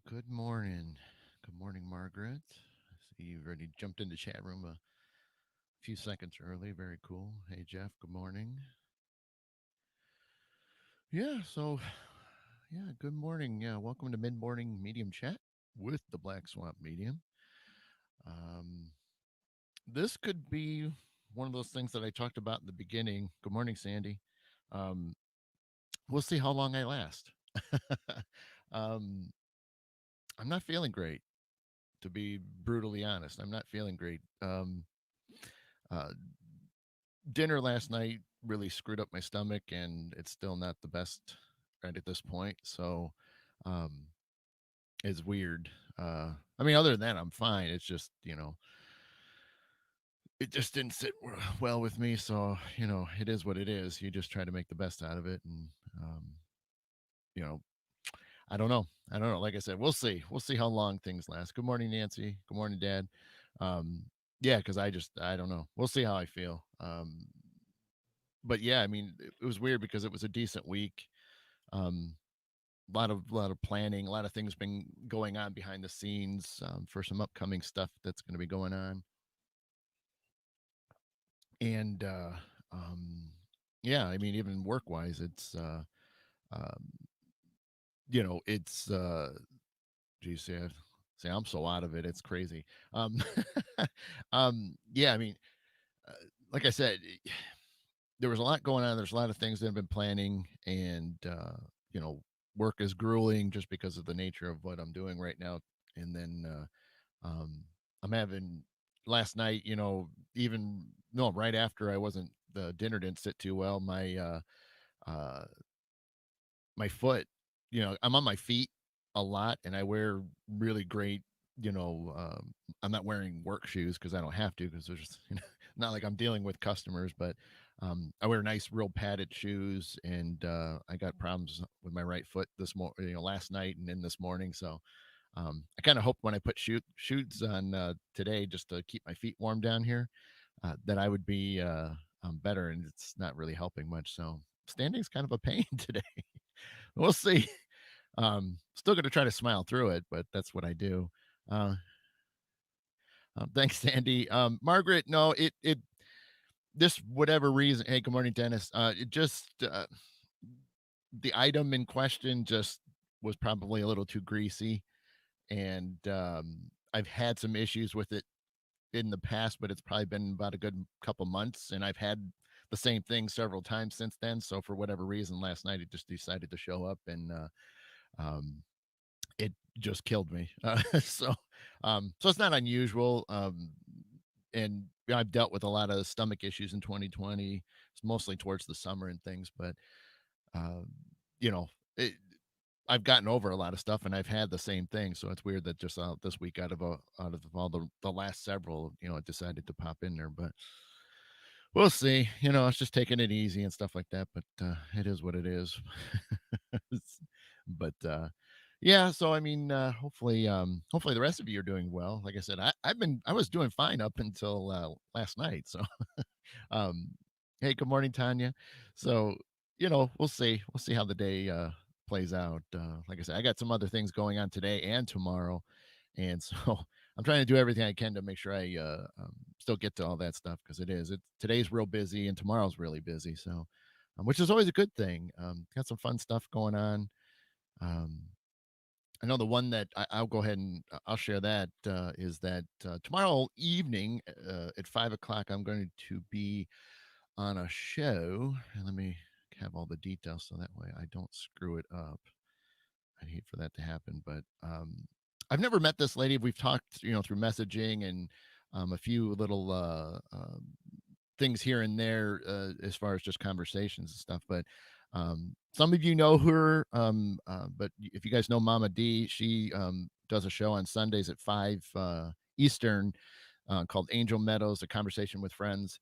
Good morning. Good morning, Margaret. I see you've already jumped into chat room a few seconds early. Very cool. Hey, Jeff. Good morning. Yeah. Good morning. Yeah. Welcome to Mid Morning Medium Chat with the Black Swamp Medium. Um, this could be one of those things that I talked about in the beginning. Good morning, Sandy. Um, we'll see how long I last. um, I'm not feeling great, to be brutally honest. I'm not feeling great. Uh, Dinner last night really screwed up my stomach, and it's still not the best right at this point. So, um, it's weird. I mean, other than that, I'm fine. It's just it just didn't sit well with me. So it is what it is. You just try to make the best out of it, and um, you know, I don't know. I don't know. Like I said, we'll see. We'll see how long things last. Good morning, Nancy. Good morning, Dad. Um, yeah, because I don't know. We'll see how I feel. But yeah, I mean, it was weird because it was a decent week. Um, lot of planning, a lot of things been going on behind the scenes for some upcoming stuff that's going to be going on, and yeah, I mean, even work wise, um, it's geez, yeah, see, I'm so out of it, it's crazy. Um, yeah, I mean, uh, like I said, there was a lot going on. There's a lot of things that have been planning, and you know, work is grueling just because of the nature of what I'm doing right now. And then I'm having last night, even no, right after I wasn't the dinner didn't sit too well. Uh, my foot, I'm on my feet a lot, and I wear really great. I'm not wearing work shoes because I don't have to because there's not like I'm dealing with customers, but I wear nice, real padded shoes, and I got problems with my right foot last night and then this morning. So I kind of hope when I put shoes on today, just to keep my feet warm down here, that I would be better, and it's not really helping much. So standing's kind of a pain today. We'll see. Still going to try to smile through it, but that's what I do. Uh, Thanks, Sandy. Margaret, no, it this whatever reason. Hey, good morning, Dennis. It just the item in question just was probably a little too greasy, and I've had some issues with it in the past, but it's probably been about a good couple months, and I've had the same thing several times since then. So for whatever reason, last night it just decided to show up, and um, it just killed me. So it's not unusual. And I've dealt with a lot of stomach issues in 2020. It's mostly towards the summer and things, but uh, you know, it, I've gotten over a lot of stuff, and I've had the same thing. So it's weird that just this week, out of all the last several, it decided to pop in there. But we'll see. It's just taking it easy and stuff like that. But it is what it is. but yeah, so I mean, hopefully the rest of you are doing well. Like I said, I was doing fine up until last night. So um hey, good morning, Tanya. So we'll see how the day plays out. Like I said, I got some other things going on today and tomorrow, and so I'm trying to do everything I can to make sure I still get to all that stuff, because today's real busy and tomorrow's really busy. So which is always a good thing. Got some fun stuff going on. um I know the one that I'll go ahead and I'll share that is that tomorrow evening at 5 o'clock, I'm going to be on a show. And let me have all the details so that way I don't screw it up. I'd hate for that to happen, but I've never met this lady. We've talked, through messaging and a few little things here and there as far as just conversations and stuff. But some of you know her, but if you guys know Mama D, she does a show on Sundays at 5 Eastern called Angel Meadows, a conversation with friends.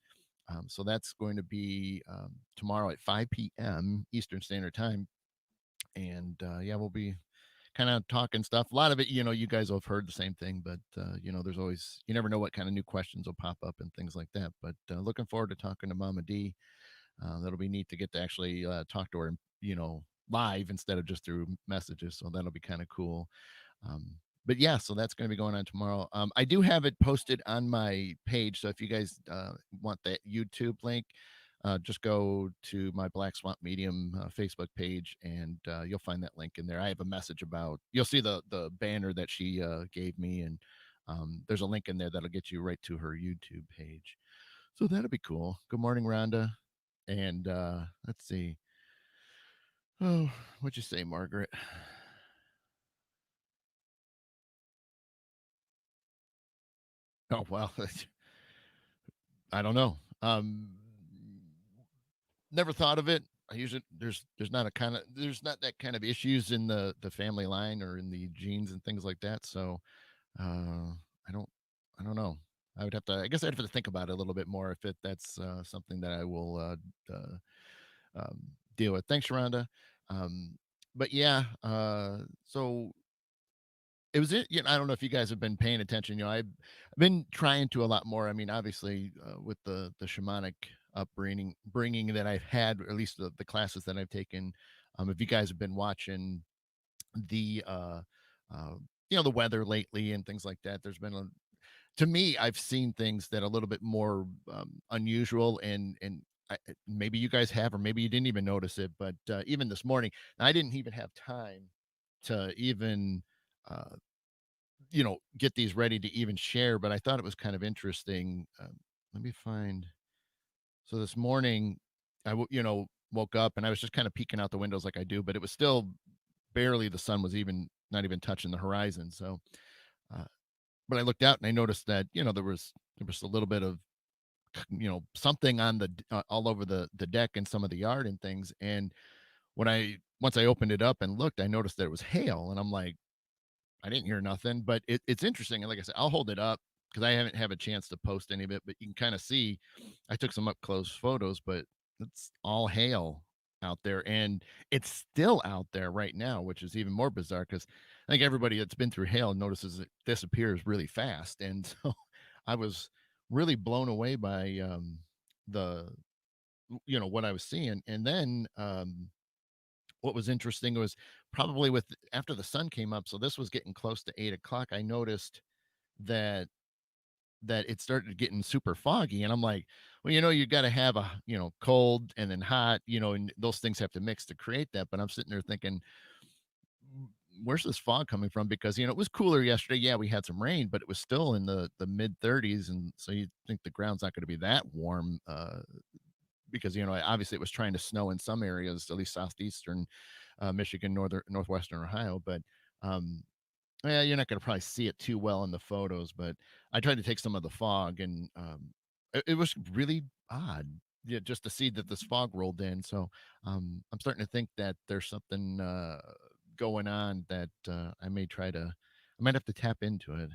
So that's going to be tomorrow at 5 p.m. Eastern Standard Time. And yeah, we'll be kind of talking stuff. A lot of it, you guys have heard the same thing, but there's always, you never know what kind of new questions will pop up and things like that. But looking forward to talking to Mama D. That'll be neat to get to actually talk to her, live instead of just through messages. So that'll be kind of cool. Um, but yeah, so that's going to be going on tomorrow. I do have it posted on my page, so if you guys want that YouTube link, just go to my Black Swamp Medium Facebook page, and you'll find that link in there. I have a message about. You'll see the banner that she gave me, and there's a link in there that'll get you right to her YouTube page. So that'll be cool. Good morning, Rhonda. And let's see. Oh, what'd you say, Margaret? Oh well, I don't know. Never thought of it. I usually there's not that kind of issues in the family line or in the genes and things like that. So I don't I don't know. I would have to. I guess I'd have to think about it a little bit more if that's something that I will deal with. Thanks, Rhonda. Um, but yeah, so it was it. I don't know if you guys have been paying attention. I've been trying to a lot more. I mean, obviously, with the shamanic bringing that I've had, or at least the classes that I've taken. If you guys have been watching the uh, the weather lately and things like that, there's been to me, I've seen things that are a little bit more unusual, and maybe you guys have, or maybe you didn't even notice it. But even this morning, I didn't even have time to even. Uh, get these ready to even share, but I thought it was kind of interesting. Let me find. So this morning, woke up and I was just kind of peeking out the windows like I do, but it was still barely the sun was even not even touching the horizon. So, uh, but I looked out and I noticed that there was a little bit of something on all over the deck and some of the yard and things. And when I once I opened it up and looked, I noticed that it was hail, and I'm like, I didn't hear nothing, but it's interesting. And like I said, I'll hold it up because I haven't have a chance to post any of it, but you can kind of see I took some up close photos, but it's all hail out there. And it's still out there right now, which is even more bizarre because I think everybody that's been through hail notices it disappears really fast. And so I was really blown away by the what I was seeing. And then what was interesting was probably with after the sun came up, so this was getting close to 8 o'clock. I noticed that it started getting super foggy, and I'm like, well, you got to have a cold and then hot, and those things have to mix to create that. But I'm sitting there thinking, where's this fog coming from? Because it was cooler yesterday. Yeah, we had some rain, but it was still in the mid 30s, and so you think the ground's not going to be that warm. Because obviously it was trying to snow in some areas, at least southeastern Michigan, northwestern Ohio. But um, yeah, you're not going to probably see it too well in the photos. But I tried to take some of the fog, and it was really odd, yeah, just to see that this fog rolled in. So I'm starting to think that there's something going on that I might have to tap into it.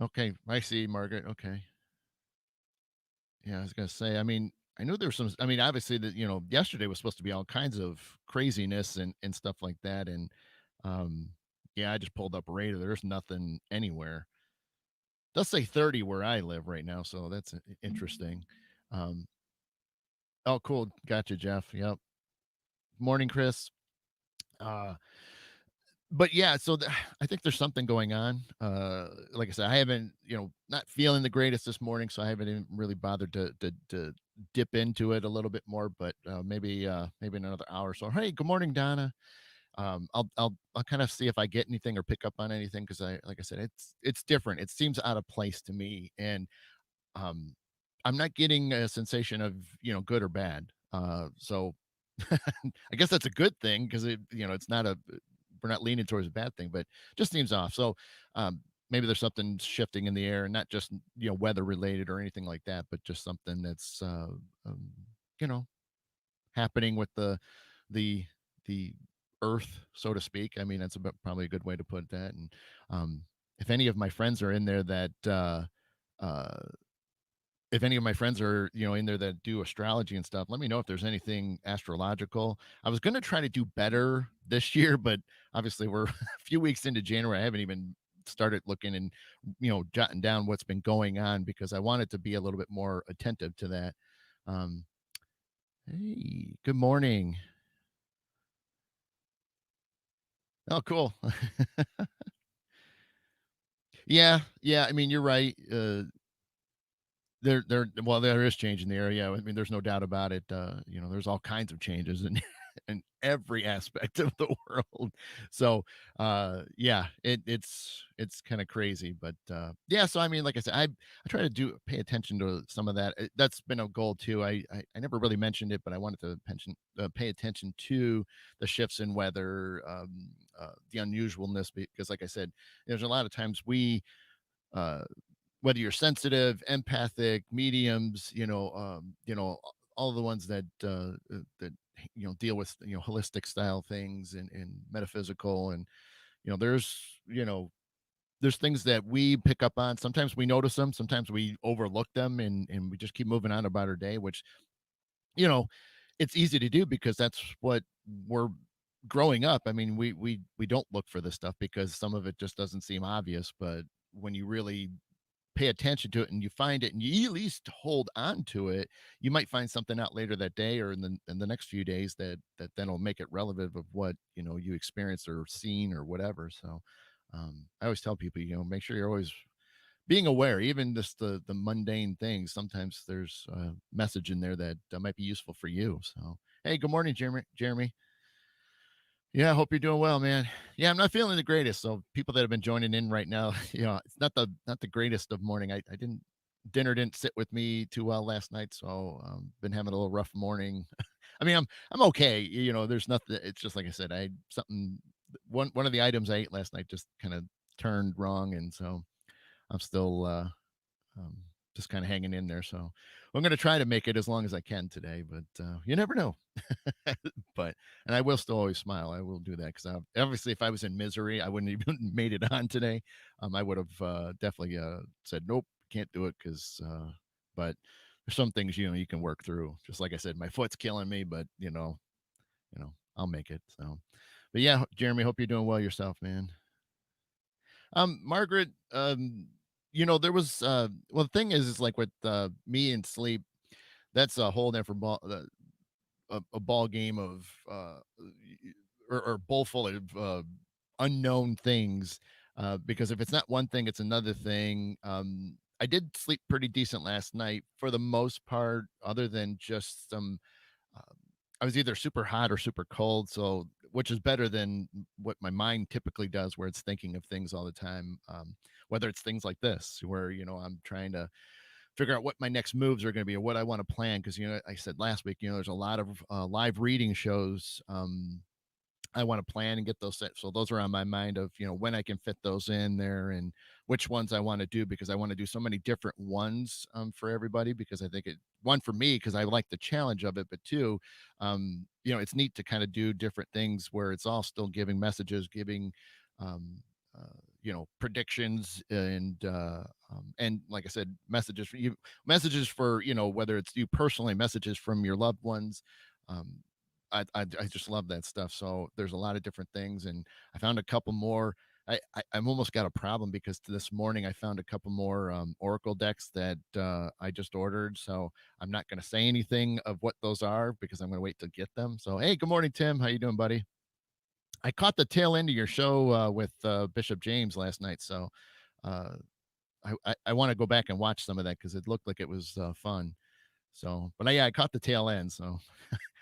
Okay, I see, Margaret. Okay. Yeah, I was gonna say, I mean, I knew there was some. I mean, obviously that yesterday was supposed to be all kinds of craziness and stuff like that. And um yeah, I just pulled up radar. There's nothing anywhere. Does say 30 where I live right now, so that's interesting. Um oh cool. Gotcha, Jeff. Yep. Morning, Chris. Uh but yeah, so I think there's something going on. Like I said, I haven't, not feeling the greatest this morning, so I haven't even really bothered to dip into it a little bit more. But maybe in another hour or so. Hey, good morning, Donna. I'll kind of see if I get anything or pick up on anything because like I said, it's different. It seems out of place to me, and um, I'm not getting a sensation of good or bad. So I guess that's a good thing because it's not we're not leaning towards a bad thing, but just seems off. So um, maybe there's something shifting in the air, and not just weather related or anything like that, but just something that's um, you know happening with the the earth, so to speak. I mean, that's probably a good way to put that. And um, if any of my friends are in there that uh, if any of my friends are in there that do astrology and stuff, let me know if there's anything astrological. I was going to try to do better this year, but obviously we're a few weeks into January. I haven't even started looking and jotting down what's been going on because I wanted to be a little bit more attentive to that. um hey, good morning. Oh, cool. Yeah, yeah. I mean, you're right. Well, there is change in the area. I mean, there's no doubt about it. There's all kinds of changes in in every aspect of the world. So, yeah, it's kind of crazy, but yeah. So, I mean, like I said, I try to do pay attention to some of that. That's been a goal too. I never really mentioned it, but I wanted to pay attention to the shifts in weather, the unusualness, because, like I said, there's a lot of times uh, whether you're sensitive, empathic, mediums, all the ones that deal with holistic style things and metaphysical, and you know there's you know there's things that we pick up on. Sometimes we notice them, sometimes we overlook them, and we just keep moving on about our day, which you know it's easy to do because that's what we're growing up. I mean, we don't look for this stuff because some of it just doesn't seem obvious, but when you really pay attention to it and you find it and you at least hold on to it, you might find something out later that day or in the next few days that then will make it relevant of what you experienced or seen or whatever. So I always tell people, make sure you're always being aware, even just the mundane things. Sometimes there's a message in there that might be useful for you. So hey, good morning, Jeremy. Yeah, I hope you're doing well, man. Yeah, I'm not feeling the greatest. So people that have been joining in right now, it's not the greatest of morning. I didn't dinner didn't sit with me too well last night, so been having a little rough morning. I mean, I'm okay. There's nothing. It's just like I said, I something one of the items I ate last night just kind of turned wrong, and so I'm still um, just kind of hanging in there. So I'm going to try to make it as long as I can today, but you never know. But and I will still always smile. I will do that because obviously, if I was in misery, I wouldn't even made it on today. I would have definitely said nope, can't do it because. But there's some things you can work through. Just like I said, my foot's killing me, but I'll make it. So, but yeah, Jeremy, hope you're doing well yourself, man. Margaret, there was well, the thing is like with me and sleep, that's a whole different ball. A ball game of or bowl full of unknown things, because if it's not one thing it's another thing. I did sleep pretty decent last night for the most part, other than just some um, I was either super hot or super cold, so which is better than what my mind typically does, where it's thinking of things all the time. Whether it's things like this, where I'm trying to figure out what my next moves are going to be or what I want to plan. Because I said last week, there's a lot of live reading shows. I want to plan and get those set. So those are on my mind of, when I can fit those in there and which ones I want to do, because I want to do so many different ones for everybody, because I think one for me, because I like the challenge of it, but two, it's neat to kind of do different things where it's all still giving messages, giving, um, predictions and like I said, messages for you, messages for, whether it's you personally, messages from your loved ones. Um, I just love that stuff. So there's a lot of different things, and I found a couple more. I'm almost got a problem because this morning I found a couple more Oracle decks that I just ordered. So I'm not going to say anything of what those are because I'm going to wait to get them. So hey, good morning, Tim. How you doing, buddy? I caught the tail end of your show with Bishop James last night, so uh, I want to go back and watch some of that because it looked like it was fun. So, but yeah, I caught the tail end. So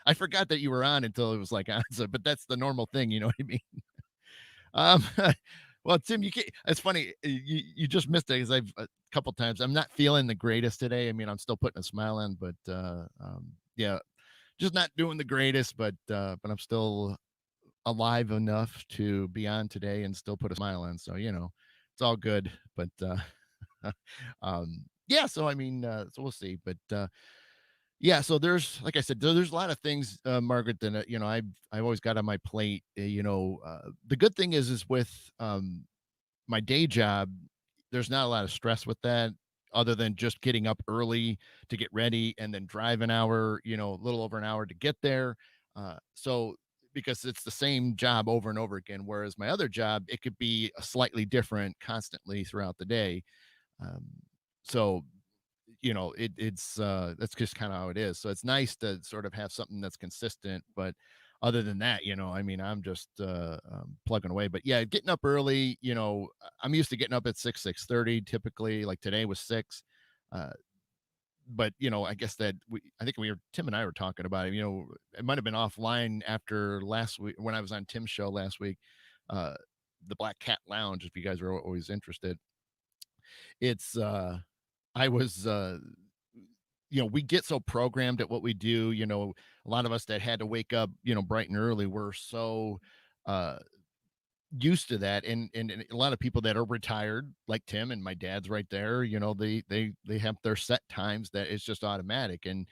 I forgot that you were on until it was like on. So, but that's the normal thing, you know what I mean? Um, well, Tim, it's funny. You just missed it because I've a couple times. I'm not feeling the greatest today. I mean, I'm still putting a smile on, but yeah, just not doing the greatest. But I'm still alive enough to be on today and still put a smile on. So it's all good. But yeah. So I mean, so we'll see. But yeah, so there's like I said, there's a lot of things, Margaret, that I've always got on my plate. The good thing is with my day job, there's not a lot of stress with that, other than just getting up early to get ready and then drive an hour, a little over an hour to get there. So because it's the same job over and over again, whereas my other job, it could be a slightly different constantly throughout the day. Um, so it's that's just kind of how it is. So it's nice to sort of have something that's consistent, but other than that, I mean, I'm just plugging away. But yeah, getting up early, I'm used to getting up at 6:30 typically. Like today was 6. Uh, but I guess that I think Tim and I were talking about it. It might have been offline after last week when I was on Tim's show last week. Uh, the Black Cat Lounge, if you guys are always interested, it's I was we get so programmed at what we do. A lot of us that had to wake up, bright and early, were so uh used to that, and a lot of people that are retired like Tim and my dad's right there, they have their set times that it's just automatic. And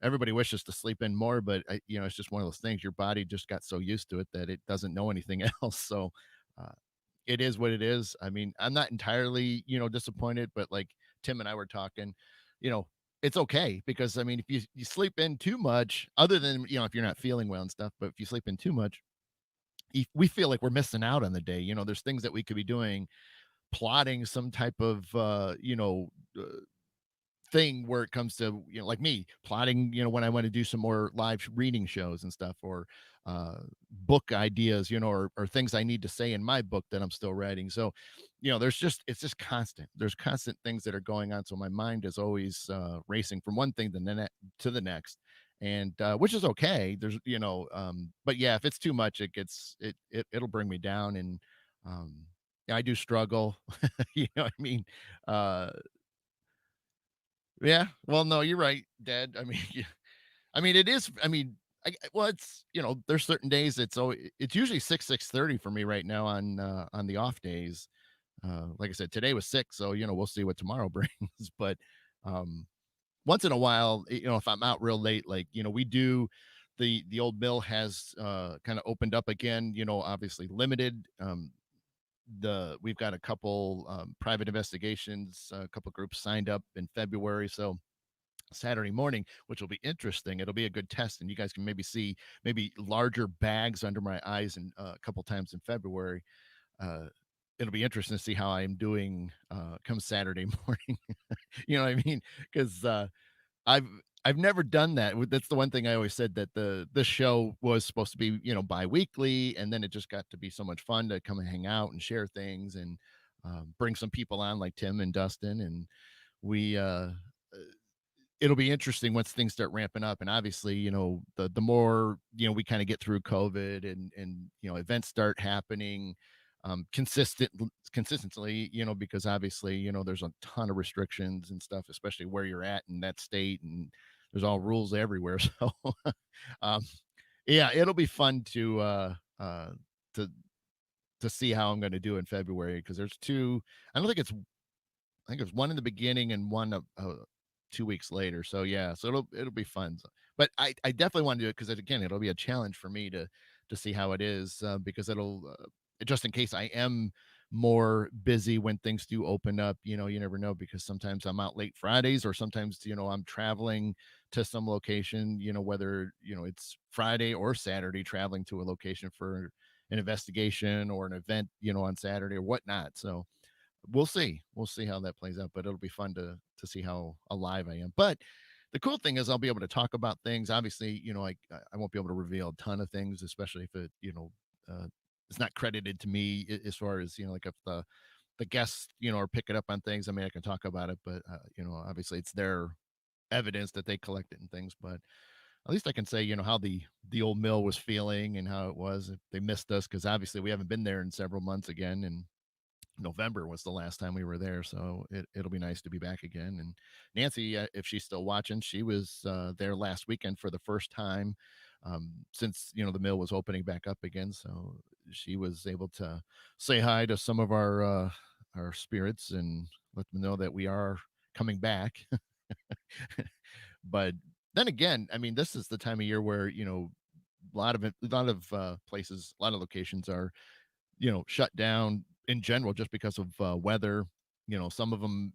everybody wishes to sleep in more, but it's just one of those things. Your body just got so used to it that it doesn't know anything else. So uh, it is what it is. I mean, I'm not entirely disappointed, but like Tim and I were talking, you know it's okay, because I mean, if you sleep in too much, other than if you're not feeling well and stuff, but if you sleep in too much, we feel like we're missing out on the day. There's things that we could be doing, plotting some type of uh, thing where it comes to like me plotting, when I want to do some more live reading shows and stuff, or book ideas, or things I need to say in my book that I'm still writing. So it's just constant. There's constant things that are going on, so my mind is always racing from one thing to the next. And which is okay. There's but yeah, if it's too much, it'll bring me down. And um I do struggle. You know what I mean? uh yeah. Well, no, you're right, Dad. I mean, yeah. I mean, it is. I mean, well, it's there's certain days it's usually 6:30 for me right now on the off days. Like I said, today was 6, so we'll see what tomorrow brings. But um, once in a while, if I'm out real late, like we do. The old mill has kind of opened up again. Obviously limited. We've got a couple private investigations, a couple groups signed up in February, so Saturday morning, which will be interesting. It'll be a good test, and you guys can maybe see maybe larger bags under my eyes and a couple times in February. Uh, it'll be interesting to see how I am doing come Saturday morning. You know what I mean? Because I've I've never done that. That's the one thing I always said, that the show was supposed to be bi-weekly, and then it just got to be so much fun to come and hang out and share things, and bring some people on like Tim and Dustin, and we it'll be interesting once things start ramping up. And obviously, the more we kind of get through COVID, and events start happening consistently, because obviously there's a ton of restrictions and stuff, especially where you're at in that state, and there's all rules everywhere. So um yeah, it'll be fun to to see how I'm going to do in February, because there's two. I don't think it's I think there's one in the beginning and one 2 weeks later. So yeah, so it'll be fun. But I definitely want to do it because again, it'll be a challenge for me to see how it is, because it'll just in case I am more busy when things do open up. You never know, because sometimes I'm out late Fridays, or sometimes I'm traveling to some location. Whether it's Friday or Saturday, traveling to a location for an investigation or an event. On Saturday or whatnot. So we'll see how that plays out, but it'll be fun to see how alive I am. But the cool thing is I'll be able to talk about things. Obviously, I won't be able to reveal a ton of things, especially if it's not credited to me, as far as like if the guests are picking up on things. I mean, I can talk about it, but obviously it's their evidence that they collected and things. But at least I can say how the old mill was feeling and how it was, if they missed us, because obviously we haven't been there in several months again. And November was the last time we were there, so it'll be nice to be back again. And Nancy, if she's still watching, she was there last weekend for the first time since the mill was opening back up again. So she was able to say hi to some of our spirits and let them know that we are coming back. But then again, I mean, this is the time of year where a lot of places, a lot of locations are shut down in general, just because of weather. Some of them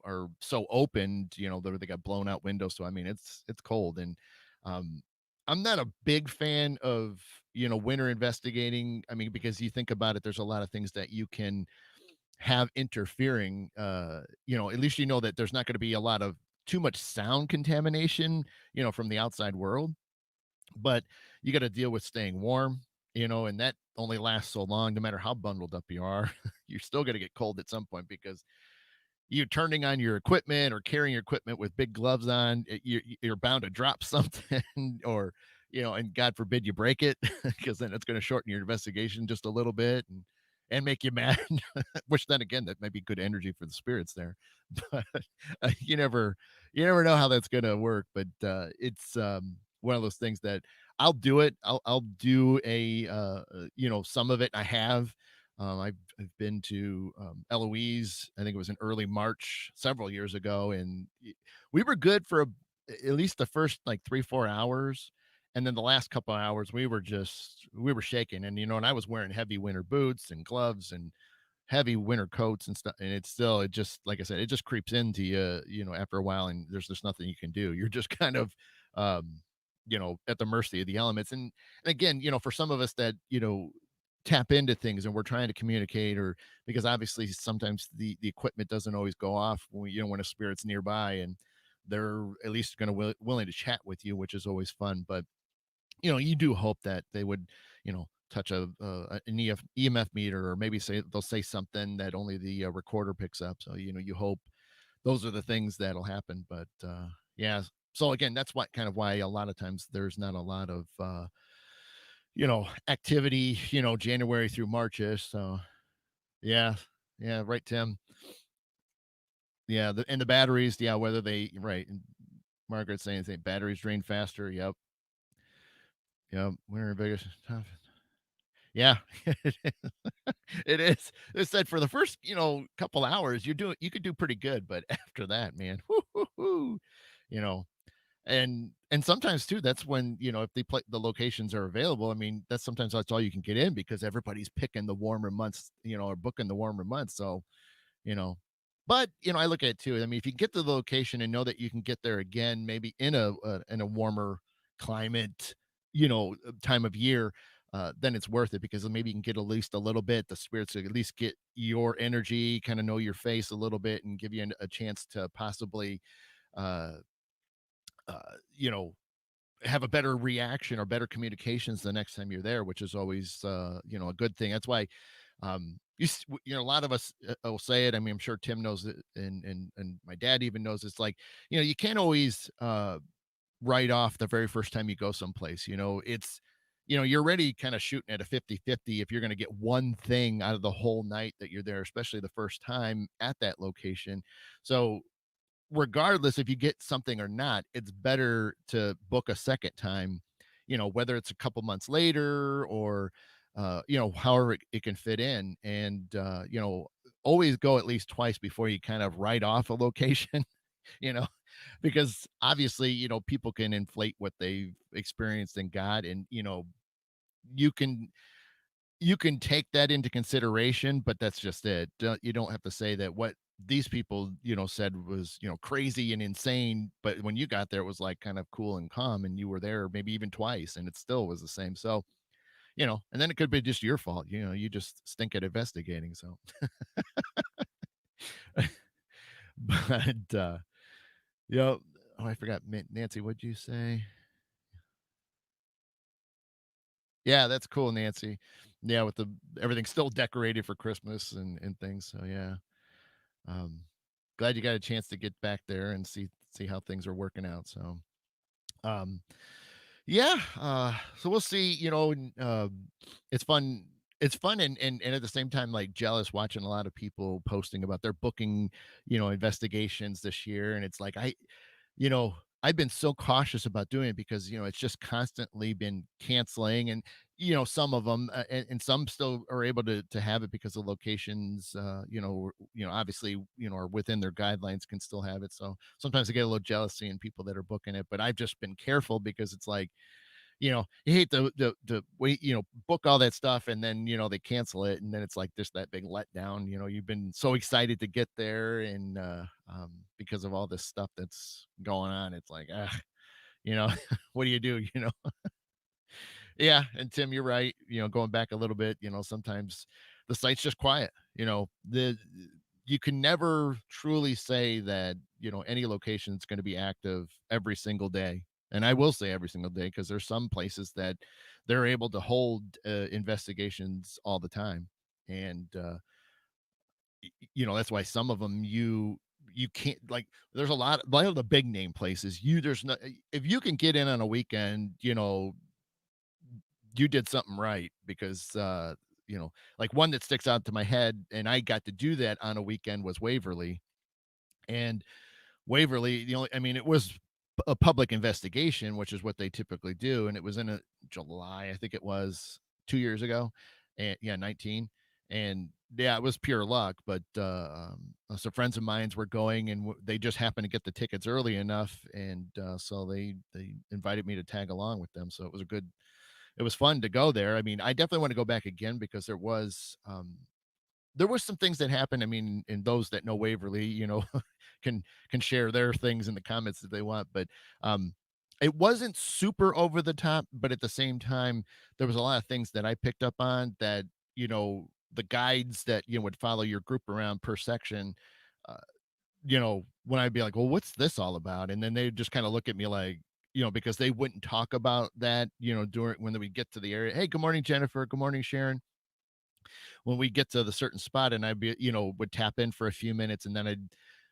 are so open, they got blown out windows. So I mean, it's cold. And um I'm not a big fan of winter investigating. I mean, because you think about it, there's a lot of things that you can have interfering. At least that there's not going to be a lot of too much sound contamination from the outside world. but you got to deal with staying warm, and that only lasts so long. No matter how bundled up you are, you're still going to get cold at some point because you turning on your equipment or carrying your equipment with big gloves on, you're bound to drop something or, and God forbid you break it because then it's going to shorten your investigation just a little bit and make you mad. Which then again, that might be good energy for the spirits there, but you never know how that's going to work. But it's one of those things that I'll do it. I'll do some of it. I have I've been to Eloise. I think it was in early March several years ago, and we were good for at least the first like 3-4 hours, and then the last couple of hours we were shaking, and I was wearing heavy winter boots and gloves and heavy winter coats and stuff, and it just like I said, it just creeps into you, after a while, and there's just nothing you can do. You're just kind of at the mercy of the elements. And again, for some of us that tap into things and we're trying to communicate, or because obviously sometimes the equipment doesn't always go off when a spirit's nearby, and they're at least going to willing to chat with you, which is always fun. But you do hope that they would, touch an EMF meter, or maybe they'll say something that only the recorder picks up. So you hope those are the things that'll happen. But yeah. So again, that's why a lot of times there's not a lot of activity, January through Marchish. So yeah, yeah, right, Tim. Yeah, and the batteries, yeah, whether they right. And Margaret's saying batteries drain faster. Yep, yep. Winter in Vegas, tough. Yeah, it is. It said for the first, couple hours, you could do pretty good, but after that, man, whoo, you know, and sometimes too, that's when if the locations are available. I mean, that's all you can get in because everybody's picking the warmer months, or booking the warmer months. So you know. But I look at it too. I mean, if you get to the location and know that you can get there again, maybe in a warmer climate, time of year, then it's worth it because maybe you can get at least a little bit. The spirits at least get your energy, kind of know your face a little bit, and give you a chance to possibly, uh, uh, you know, have a better reaction or better communications the next time you're there, which is always a good thing. That's why a lot of us will say it. I mean, I'm sure Tim knows it, and my dad even knows it's like, you can't always write off the very first time you go someplace. It's you're already kind of shooting at a 50-50 if you're going to get one thing out of the whole night that you're there, especially the first time at that location. So regardless if you get something or not, it's better to book a second time, whether it's a couple months later or, however it can fit in. And, always go at least twice before you kind of write off a location, you know, because obviously, people can inflate what they've experienced in God. And, you can you can take that into consideration, but that's just it. You don't have to say that what these people, said was, crazy and insane. But when you got there, it was like kind of cool and calm, and you were there maybe even twice, and it still was the same. So, and then it could be just your fault. You just stink at investigating. So, but, yeah. Oh, I forgot. Nancy, what'd you say? Yeah, that's cool, Nancy. Yeah, with the everything still decorated for Christmas and things. So yeah. Um, Glad you got a chance to get back there and see how things are working out. So, um, yeah, so we'll see. It's fun. It's fun and at the same time, like jealous watching a lot of people posting about their booking, investigations this year, and it's like you know, I've been so cautious about doing it because, it's just constantly been canceling and, some of them and some still are able to have it because the locations, obviously, are within their guidelines can still have it. So sometimes I get a little jealous seeing people that are booking it, but I've just been careful because it's like, you hate the wait, book all that stuff and then, they cancel it. And then it's like just that big letdown. You've been so excited to get there and because of all this stuff that's going on, it's like, you know, what do you do? Yeah. And Tim, you're right. Going back a little bit, sometimes the site's just quiet. You can never truly say that, any location is going to be active every single day. And I will say every single day because there's some places that they're able to hold investigations all the time, and that's why some of them you can't, like, there's a lot of the big name places, there's no, if you can get in on a weekend, you did something right because like one that sticks out to my head, and I got to do that on a weekend, was Waverly. And Waverly, I mean, it was a public investigation, which is what they typically do, and it was in a July, I think it was 2 years ago, and yeah, 19, and yeah, it was pure luck, but, some friends of mines were going, and they just happened to get the tickets early enough, and, so they invited me to tag along with them, so it was fun to go there. I mean, I definitely wanna go back again because there was some things that happened. I mean, and those that know Waverly, can share their things in the comments that they want. But um, it wasn't super over the top. But at the same time, there was a lot of things that I picked up on that the guides that would follow your group around per section. Uh, when I'd be like, "Well, what's this all about?" And then they'd just kind of look at me like, because they wouldn't talk about that, during when we get to the area. Hey, good morning, Jennifer. Good morning, Sharon. When we get to the certain spot, and I'd be, would tap in for a few minutes, and then I'd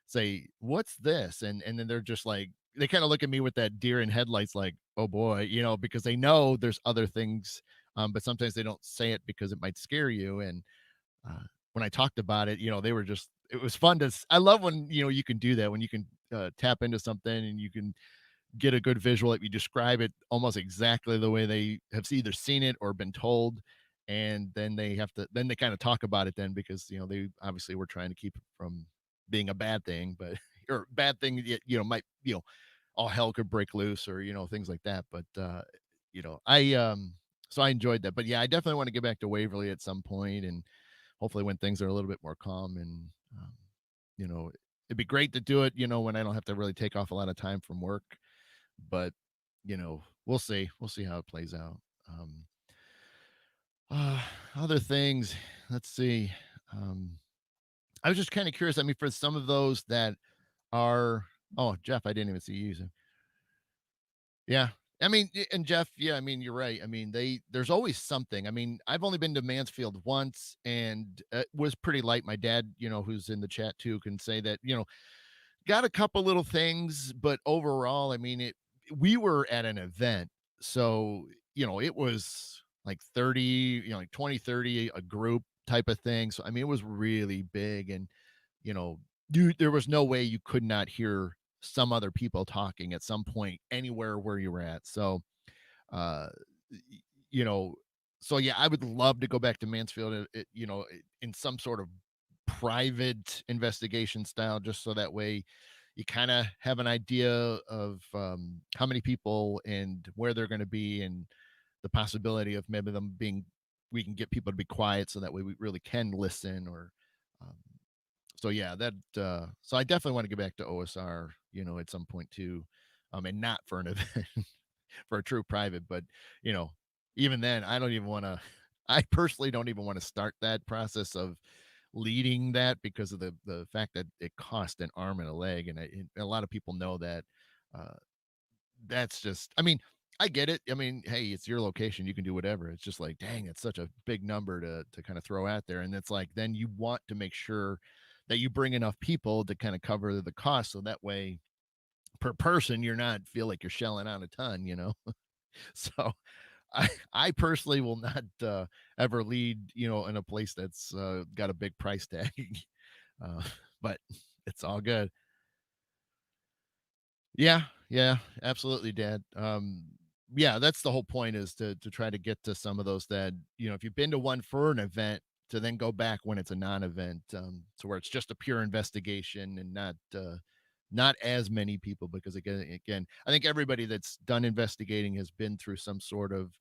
say, "What's this?" And then they're just like, they kind of look at me with that deer in headlights, like, "Oh boy," because they know there's other things, but sometimes they don't say it because it might scare you. And when I talked about it, they were just, it was fun I love when you can do that, when you can tap into something and you can get a good visual, if you describe it almost exactly the way they have either seen it or been told, and then they kind of talk about it then, because they obviously were trying to keep it from being a bad thing, but or bad thing that might, all hell could break loose, or things like that. But I so I enjoyed that. But yeah, I definitely want to get back to Waverly at some point, and hopefully when things are a little bit more calm. And you know it'd be great to do it when I don't have to really take off a lot of time from work. But we'll see how it plays out. um uh, Other things, let's see. I was just kind of curious, I mean, for some of those that are, oh, Jeff, I didn't even see you using. Yeah. I mean, and Jeff, yeah, I mean, you're right. I mean, there's always something. I mean, I've only been to Mansfield once, and it was pretty light. My dad, who's in the chat too, can say that, got a couple little things, but overall, I mean, we were at an event. So, it was like 30, like 20, 30, a group type of thing. So, I mean, it was really big. And, you know, there was no way you could not hear some other people talking at some point anywhere where you were at. So, uh, y- you know, so yeah, I would love to go back to Mansfield, in some sort of private investigation style, just so that way you kind of have an idea of how many people and where they're going to be, and the possibility of maybe them being, we can get people to be quiet so that way we really can listen. Or um, so yeah, so I definitely want to get back to OSR, at some point too, and not for an event, for a true private. But you know, even then, I don't even want to. I personally don't even want to start that process of leading that, because of the fact that it cost an arm and a leg, and a lot of people know that. Uh, that's just, I mean, I get it. I mean, hey, it's your location, you can do whatever. It's just like, dang, it's such a big number to kind of throw out there, and it's like, then you want to make sure that you bring enough people to kind of cover the cost, so that way per person you're not feel like you're shelling out a ton. So I personally will not ever lead, in a place that's got a big price tag. uh, but it's all good. Yeah, yeah, absolutely, Dad. Yeah, that's the whole point, is to try to get to some of those that, if you've been to one for an event, to then go back when it's a non-event, to where it's just a pure investigation, and not as many people, because again, I think everybody that's done investigating has been through some sort of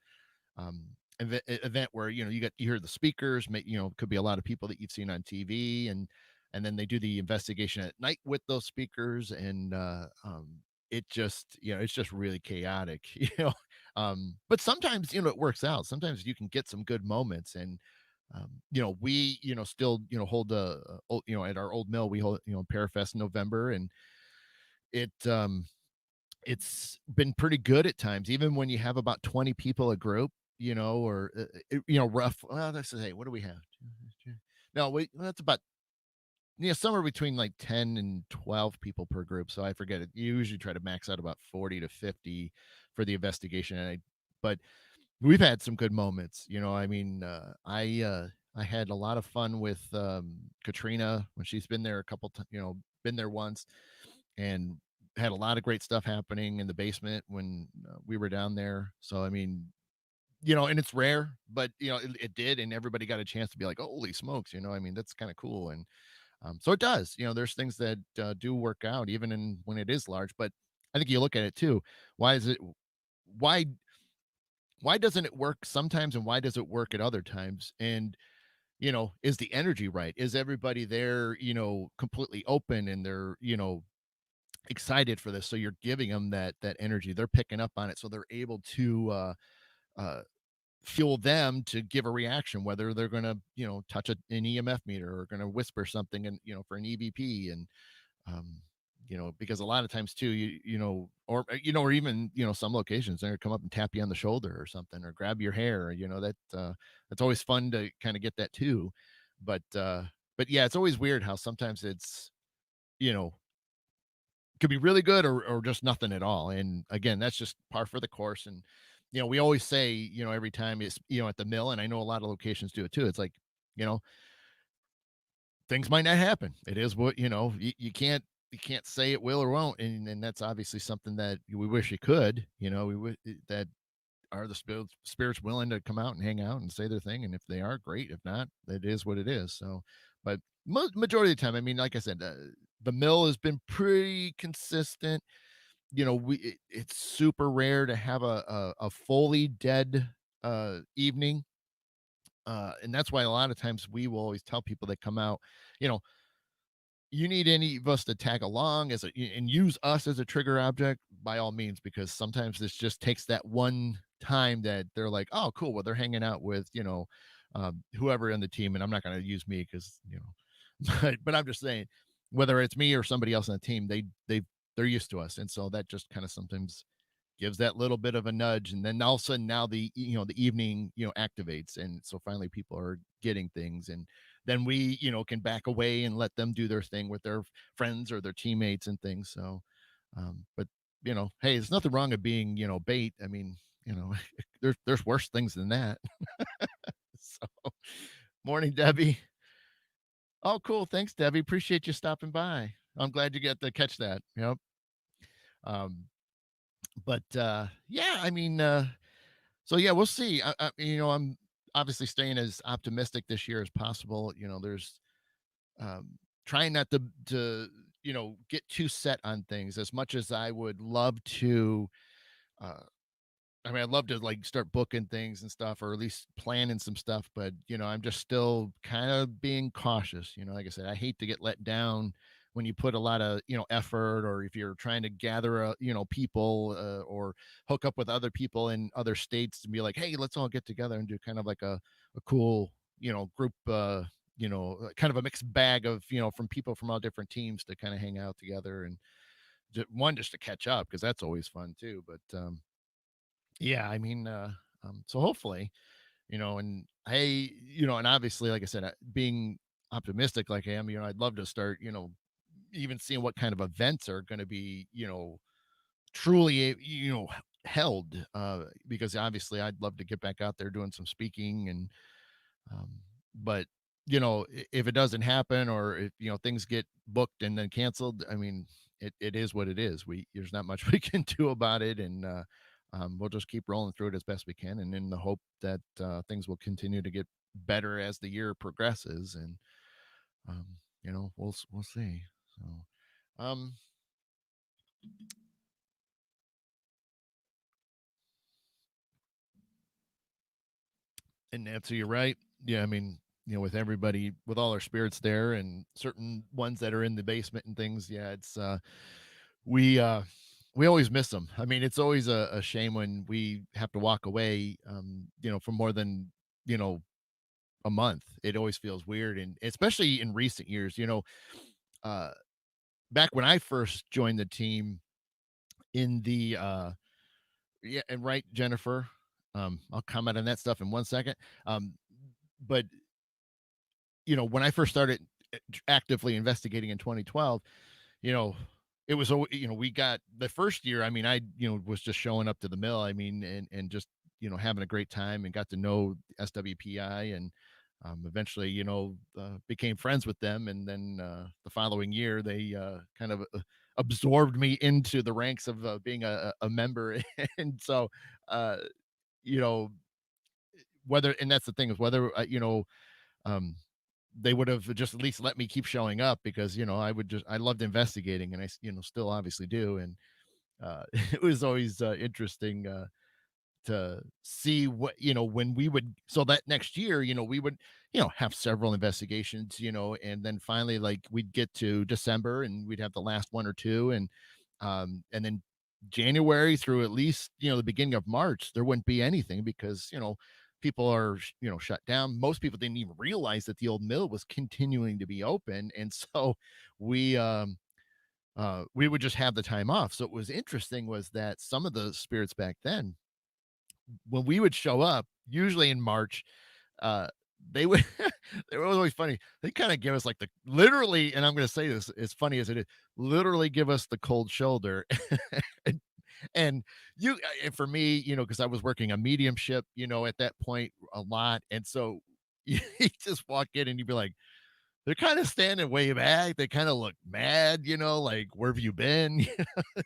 event where you hear the speakers, could be a lot of people that you've seen on TV, and then they do the investigation at night with those speakers, and it just it's just really chaotic. But sometimes it works out. Sometimes you can get some good moments. And we still hold at our old mill, we hold Parafest in November. And it it's been pretty good at times, even when you have about 20 people a group, or rough. Well, let's say, what do we have? No, that's about somewhere between like 10 and 12 people per group. So I forget it. You usually try to max out about 40 to 50 for the investigation. But we've had some good moments. I mean, I had a lot of fun with Katrina when she's been there a couple times, been there once, and had a lot of great stuff happening in the basement when we were down there. So I mean, and it's rare, but it did, and everybody got a chance to be like, "Holy smokes!" I mean, that's kind of cool, and so it does. There's things that do work out even in when it is large. But I think you look at it too. Why is it? Why why doesn't it work sometimes, and why does it work at other times? And is the energy right? Is everybody there? Completely open, and they're excited for this. So you're giving them that energy. They're picking up on it, so they're able to uh, fuel them to give a reaction, whether they're going to touch an EMF meter or going to whisper something, and for an EVP. And um, because a lot of times too, or even some locations they're going to come up and tap you on the shoulder or something, or grab your hair. That's always fun to kind of get that too. But yeah, it's always weird how sometimes it's you know could be really good, or just nothing at all. And again, that's just par for the course. And we always say, every time it's at the mill, and I know a lot of locations do it too. It's like, you know, things might not happen. It is what you can't say it will or won't, and that's obviously something that we wish it could. We would that are the spirits willing to come out and hang out and say their thing, and if they are, great. If not, it is what it is. So, but majority of the time, I mean, like I said, the mill has been pretty consistent. It's super rare to have a fully dead evening, and that's why a lot of times we will always tell people that come out, you know you need any of us to tag along and use us as a trigger object, by all means, because sometimes this just takes that one time that they're like, oh cool, well they're hanging out with whoever in the team, and I'm not going to use me because but I'm just saying, whether it's me or somebody else on the team, they're used to us, and so that just kind of sometimes gives that little bit of a nudge. And then all of a sudden, now the evening activates, and so finally people are getting things. And then we can back away and let them do their thing with their friends or their teammates and things. So but hey, there's nothing wrong with being bait. I mean, there's worse things than that. So morning, Debbie. Oh cool, thanks, Debbie, appreciate you stopping by. I'm glad you get to catch that. um but yeah, I mean, so yeah, we'll see. I'm obviously staying as optimistic this year as possible. There's trying not to get too set on things, as much as I would love to. uh I mean, I'd love to like start booking things and stuff, or at least planning some stuff, but I'm just still kind of being cautious. Like I said, I hate to get let down when you put a lot of effort, or if you're trying to gather people, or hook up with other people in other states to be like, hey, let's all get together and do kind of like a cool group, kind of a mixed bag of from people from all different teams to kind of hang out together, and just to catch up, because that's always fun too. But yeah, I mean, so hopefully, and hey, and obviously, like I said, being optimistic like I am, I'd love to start, even seeing what kind of events are going to be, truly, held, because obviously I'd love to get back out there doing some speaking. And um, but if it doesn't happen, or if things get booked and then canceled, I mean, it is what it is. There's not much we can do about it. And we'll just keep rolling through it as best we can, and in the hope that things will continue to get better as the year progresses. And um, we'll see. So um and Nancy, you're right. Yeah, I mean, with everybody, with all our spirits there, and certain ones that are in the basement and things, yeah, it's we uh we always miss them. I mean, it's always a shame when we have to walk away, for more than you know a month. It always feels weird, and especially in recent years. Uh back when I first joined the team, in the yeah, and right, Jennifer. I'll comment on that stuff in 1 second. But when I first started actively investigating in 2012, you know, it was we got the first year. I mean, I was just showing up to the mill. I mean, and just having a great time and got to know SWPI and eventually became friends with them. And then the following year they kind of absorbed me into the ranks of being a member. And so uh, you know whether and that's the thing is whether um they would have just at least let me keep showing up because I loved investigating and still obviously do. And it was always interesting to see what when we would so that next year we would have several investigations and then finally like we'd get to December and we'd have the last one or two. And then January through at least the beginning of March there wouldn't be anything because people are shut down. Most people didn't even realize that the old mill was continuing to be open. And so we we would just have the time off. So it was interesting was that some of the spirits back then when we would show up, usually in March, uh, they would they were always funny. They kind of give us like the literally, and I'm going to say this as funny as it is, literally give us the cold shoulder. and, and and for me, because I was working a mediumship, at that point a lot, and so you just walk in and you'd be like, they're kind of standing way back. They kind of look mad, like, where have you been?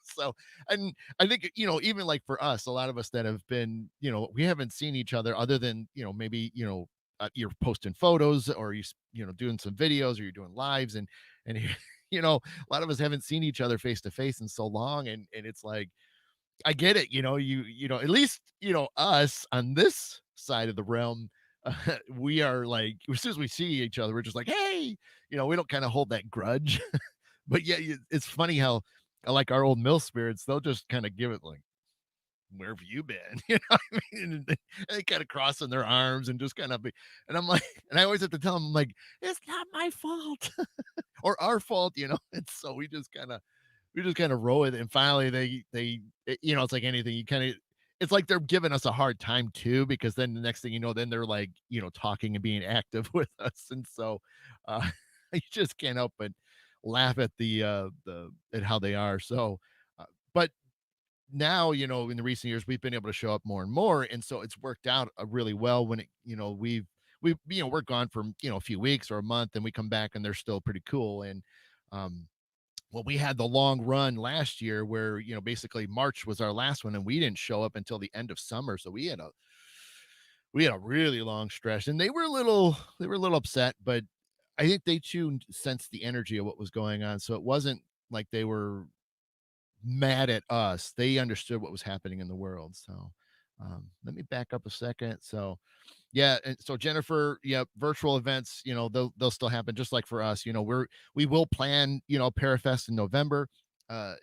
So, and I think, even like for us, a lot of us that have been, we haven't seen each other other than, maybe, you're posting photos or doing some videos or you're doing lives and, a lot of us haven't seen each other face to face in so long. And it's like, I get it, at least, us on this side of the realm, we are like, as soon as we see each other, we're just like, hey, we don't kind of hold that grudge. But yeah, it's funny how like our old mill spirits, they'll just kind of give it like, where have you been? You know what I mean? And they kind of crossing their arms and just kind of be, and I'm like, and I always have to tell them, I'm like, it's not my fault or our fault, And so we just kind of roll with it. And finally, it's like anything. It's like they're giving us a hard time too, because then the next thing you know, then they're like, talking and being active with us. And so, you just can't help but laugh at the at how they are. So, but now, in the recent years, we've been able to show up more and more, and so it's worked out really well when we're gone for a few weeks or a month, and we come back and they're still pretty cool. And um, well, we had the long run last year where, basically March was our last one and we didn't show up until the end of summer. So we had a really long stretch and they were a little upset, but I think they too sensed the energy of what was going on. So it wasn't like they were mad at us. They understood what was happening in the world. So let me back up a second. So yeah, and so Jennifer, yeah, virtual events, they'll still happen just like for us. We will plan, Parafest in November. Uh,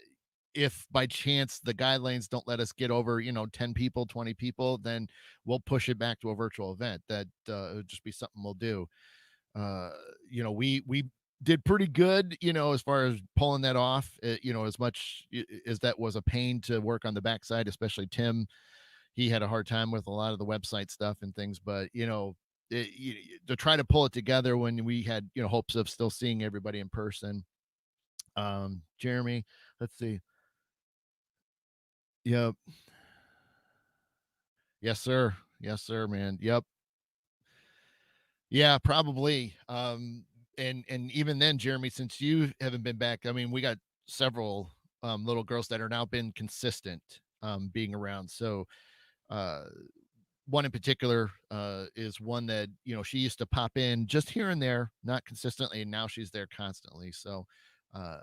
if by chance the guidelines don't let us get over, 10 people, 20 people, then we'll push it back to a virtual event. That would just be something we'll do. Uh, we did pretty good, as far as pulling that off. As much as that was a pain to work on the backside, especially Tim, he had a hard time with a lot of the website stuff and things. But to try to pull it together when we had hopes of still seeing everybody in person. Jeremy, let's see. Yep. Yes, sir. Yes, sir, man. Yep. Yeah, probably. And even then, Jeremy, since you haven't been back, I mean, we got several little girls that are now been consistent being around. So uh one in particular is one that she used to pop in just here and there, not consistently, and now she's there constantly. So uh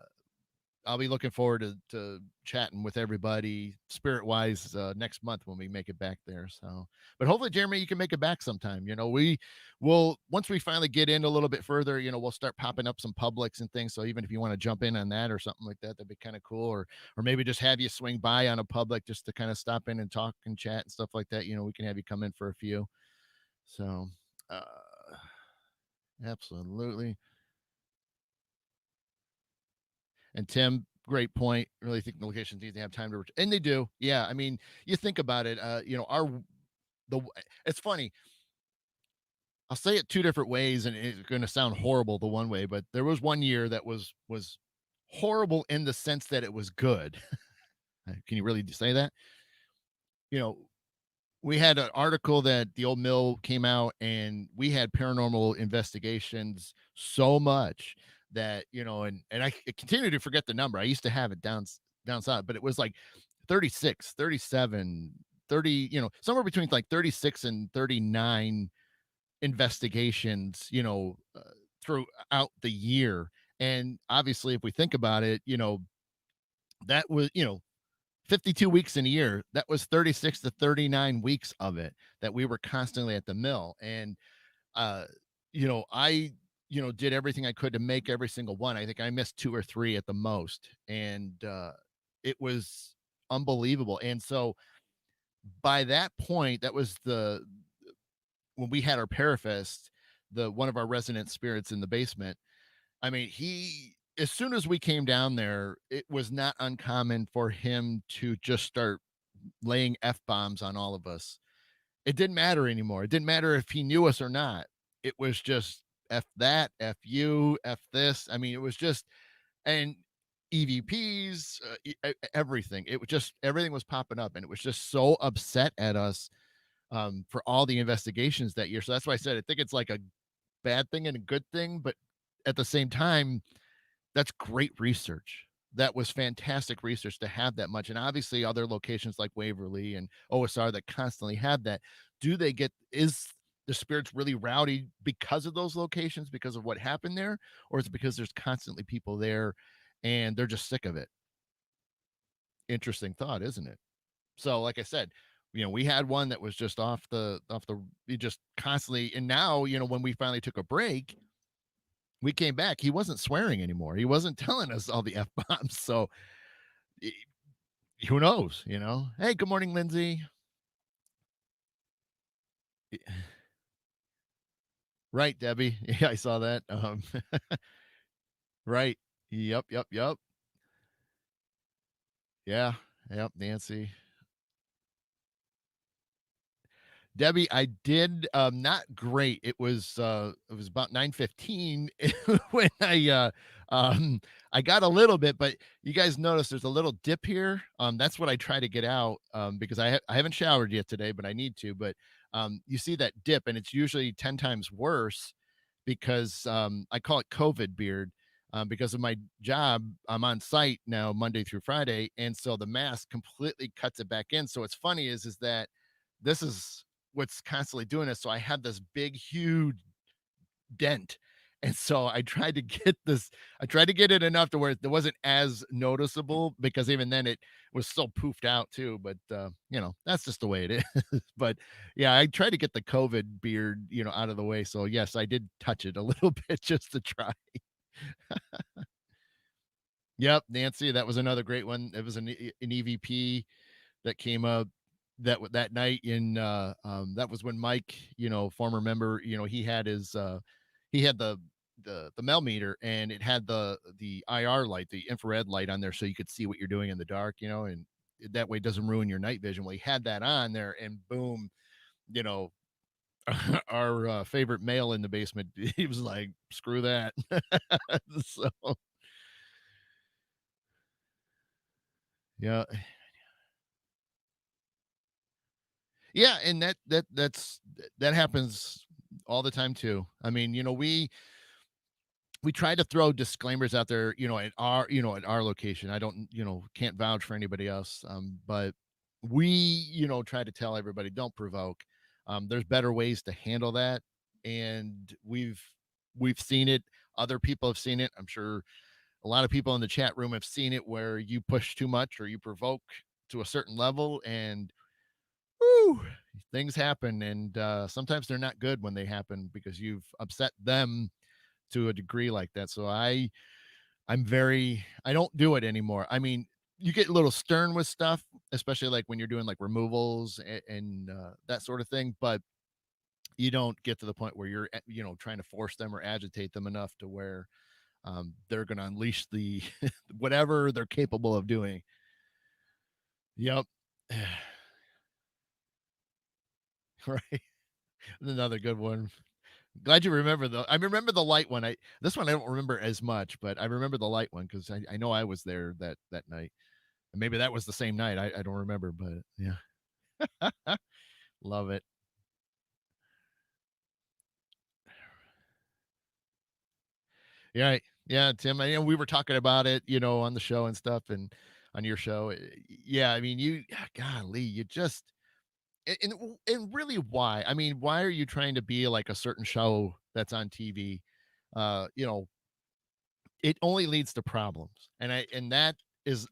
I'll be looking forward to chatting with everybody spirit wise next month when we make it back there. So, but hopefully, Jeremy, you can make it back sometime. We will once we finally get in a little bit further. We'll start popping up some publics and things. So even if you want to jump in on that or something like that, that'd be kind of cool. Or maybe just have you swing by on a public just to kind of stop in and talk and chat and stuff like that. We can have you come in for a few. So, uh, absolutely. And Tim, great point. Really think the locations need to have time to, and they do. Yeah, I mean, you think about it. Our the it's funny. I'll say it two different ways, and it's going to sound horrible the one way, but there was one year that was horrible in the sense that it was good. Can you really say that? You know, we had an article that the old mill came out, and we had paranormal investigations so much that and I continue to forget the number. I used to have it down south, but it was like 36, 37, 30. Somewhere between like 36 and 39 investigations, throughout the year. And obviously, if we think about it, that was 52 weeks in a year. That was 36 to 39 weeks of it that we were constantly at the mill. And uh I did everything I could to make every single one. I think I missed two or three at the most. And it was unbelievable. And so by that point, that was the when we had our parafest, the one of our resident spirits in the basement. I mean, he as soon as we came down there, it was not uncommon for him to just start laying F bombs on all of us. It didn't matter anymore. It didn't matter if he knew us or not. It was just F that, F you, F this. I mean, it was just, and EVPs, everything. It was just, everything was popping up, and it was just so upset at us for all the investigations that year. So that's why I said I think it's like a bad thing and a good thing, but at the same time, that's great research. That was fantastic research to have that much. And obviously, other locations like Waverly and OSR that constantly have that. Is the spirits really rowdy because of those locations, because of what happened there? Or is it because there's constantly people there and they're just sick of it? Interesting thought, isn't it? So, like I said, we had one that was just we just constantly, and now, when we finally took a break, we came back, he wasn't swearing anymore. He wasn't telling us all the F bombs. So y- who knows? Hey, good morning, Lindsay. Y- Right, Debbie. Yeah, I saw that. Right. Yep, yep, yep. Yeah. Yep, Nancy. Debbie, I did not great. It was about 9:15 when I got a little bit, but you guys notice there's a little dip here. That's what I try to get out because I haven't showered yet today, but I need to. But you see that dip, and it's usually 10 times worse because I call it COVID beard. Because of my job, I'm on site now Monday through Friday, and so the mask completely cuts it back in. So what's funny is that this is what's constantly doing it. So I had this big, huge dent. And so I tried to get it enough to where it wasn't as noticeable because even then it was still poofed out too. But, that's just the way it is. But yeah, I tried to get the COVID beard, out of the way. So yes, I did touch it a little bit just to try. Yep. Nancy, that was another great one. It was an EVP that came up that night that was when Mike, former member, he had the Mel meter, and it had the IR light, the infrared light on there, so you could see what you're doing in the dark, and that way it doesn't ruin your night vision. Well, he had that on there, and boom, you know our favorite male in the basement, he was like, screw that. So yeah. Yeah, and that happens all the time too. I mean, we try to throw disclaimers out there, at our location. I don't, can't vouch for anybody else. But we, try to tell everybody, don't provoke. There's better ways to handle that. And we've seen it. Other people have seen it. I'm sure a lot of people in the chat room have seen it where you push too much or you provoke to a certain level, and whew, things happen. And sometimes they're not good when they happen because you've upset them to a degree like that. So I don't do it anymore. I mean, you get a little stern with stuff, especially like when you're doing like removals and that sort of thing, but you don't get to the point where you're trying to force them or agitate them enough to where they're going to unleash the whatever they're capable of doing. Yep. Right. Another good one. Glad you remember the I remember the light one. I This one I don't remember as much, but I remember the light one because I know I was there that night. And maybe that was the same night. I don't remember, but yeah. Love it. Yeah, yeah, Tim. We were talking about it, on the show and stuff, and on your show. Yeah, I mean, golly, you just and really, why? I mean, why are you trying to be like a certain show that's on TV? Uh, you know, it only leads to problems, and that is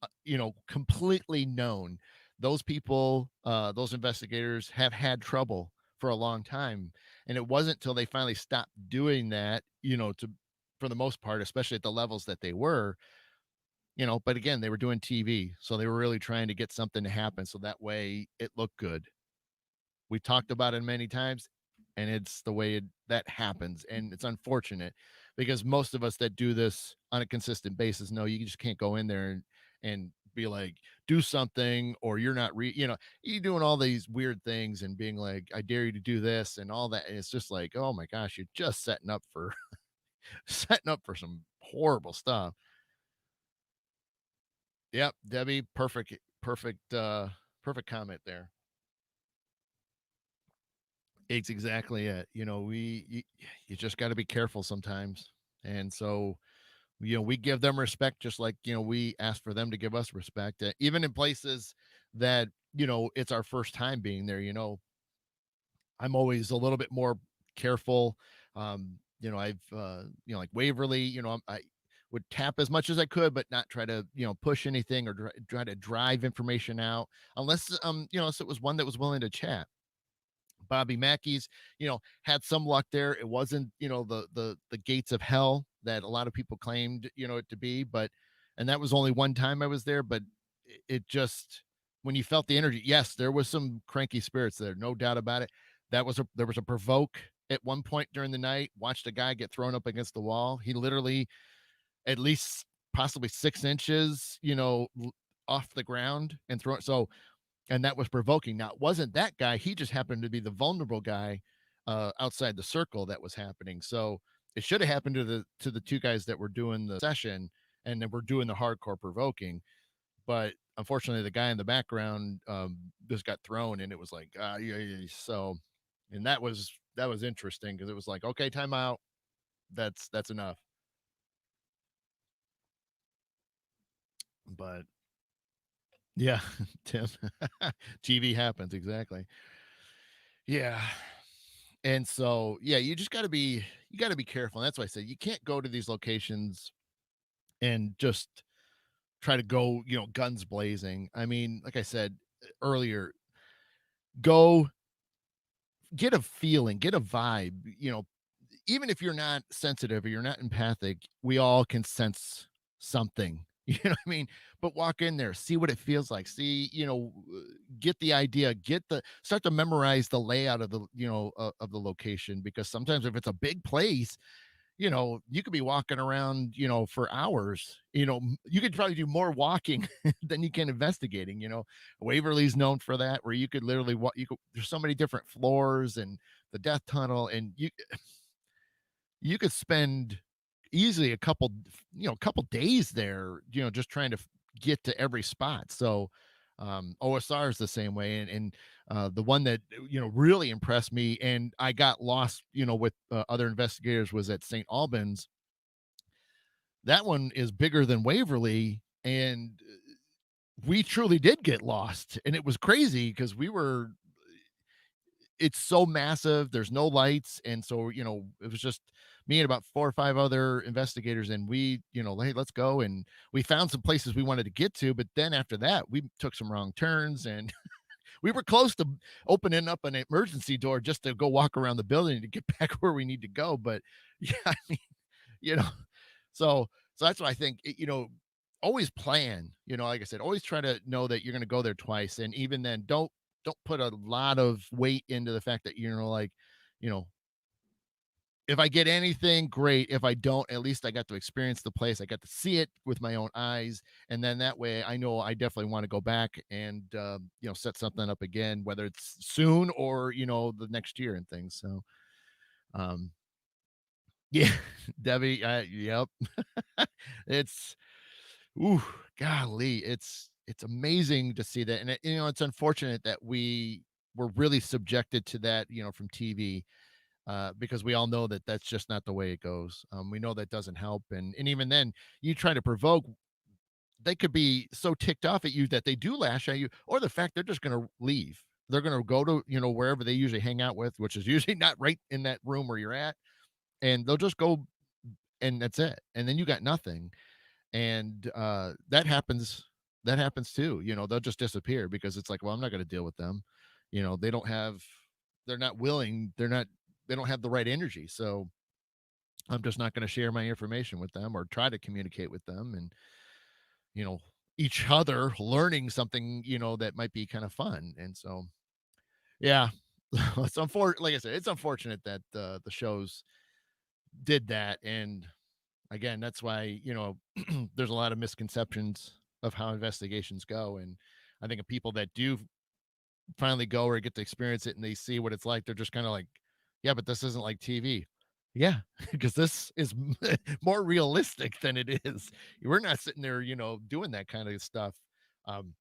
completely known. Those people, those investigators, have had trouble for a long time, and it wasn't till they finally stopped doing that, to for the most part, especially at the levels that they were, but again, they were doing TV, so they were really trying to get something to happen so that way it looked good. We talked about it many times, and it's the way that happens, and it's unfortunate because most of us that do this on a consistent basis know you just can't go in there and be like, do something, or you're not you doing all these weird things and being like, I dare you to do this and all that. And it's just like, oh my gosh, you're just setting up for setting up for some horrible stuff. Yep, Debbie, perfect comment there. It's exactly it. You just got to be careful sometimes. And so, we give them respect just like, we ask for them to give us respect. Even in places that, it's our first time being there, I'm always a little bit more careful. I've, like Waverly, I would tap as much as I could, but not try to, push anything or try to drive information out unless, so it was one that was willing to chat. Bobby Mackey's, had some luck there. It wasn't, the gates of hell that a lot of people claimed, it to be, but and that was only one time I was there, but it just when you felt the energy, yes, there was some cranky spirits there, no doubt about it. There was a provoke at one point during the night. Watched a guy get thrown up against the wall. He literally at least possibly 6 inches, off the ground and throw it. So and that was provoking. Now, it wasn't that guy. He just happened to be the vulnerable guy outside the circle that was happening. So it should have happened to the two guys that were doing the session and then were doing the hardcore provoking. But unfortunately, the guy in the background just got thrown, and it was like, yeah, yeah. So, and that was interesting because it was like, okay, time out. That's enough. But yeah, Tim, TV happens exactly. Yeah. And so, yeah, you got to be careful. And that's why I say you can't go to these locations and just try to go, guns blazing. I mean, like I said earlier, go get a feeling, get a vibe, even if you're not sensitive or you're not empathic, we all can sense something. You know what I mean? But walk in there, see what it feels like. See, get the idea, start to memorize the layout of of the location because sometimes if it's a big place, you could be walking around, for hours. You could probably do more walking than you can investigating. Waverly's known for that, where you could literally walk. There's so many different floors and the death tunnel, and you could spend easily a couple days there, just trying to get to every spot. So, OSR is the same way. And the one that, really impressed me and I got lost, with other investigators was at St. Albans. That one is bigger than Waverly. And we truly did get lost. And it was crazy because it's so massive. There's no lights, and so it was just me and about four or five other investigators, and we, hey, let's go. And we found some places we wanted to get to, but then after that, we took some wrong turns, and we were close to opening up an emergency door just to go walk around the building to get back where we need to go. But yeah, I mean, you know, so that's what I think. Always plan. Like I said, always try to know that you're going to go there twice, and even then, don't put a lot of weight into the fact that like, you know, if I get anything, great. If I don't, at least I got to experience the place. I got to see it with my own eyes, and then that way I know I definitely want to go back and set something up again, whether it's soon or the next year and things. So um, yeah, Debbie, yep, it's ooh, golly, it's amazing to see that, and it's unfortunate that we were really subjected to that, from TV, because we all know that that's just not the way it goes. We know that doesn't help, and even then, you try to provoke, they could be so ticked off at you that they do lash at you, or the fact they're just going to leave. They're going to go to wherever they usually hang out with, which is usually not right in that room where you're at, and they'll just go, and that's it. And then you got nothing, and that happens too. They'll just disappear because it's like, well, I'm not going to deal with them. They don't have, they're not willing, they don't have the right energy, so I'm just not going to share my information with them or try to communicate with them, and you know each other learning something that might be kind of fun. And so yeah, it's unfortunate, like I said, it's unfortunate that the shows did that. And again, that's why there's a lot of misconceptions of how investigations go. And I think of people that do finally go or get to experience it and they see what it's like, they're just kind of like, yeah, but this isn't like TV. Yeah, because this is more realistic than it is. We're not sitting there, doing that kind of stuff. Um,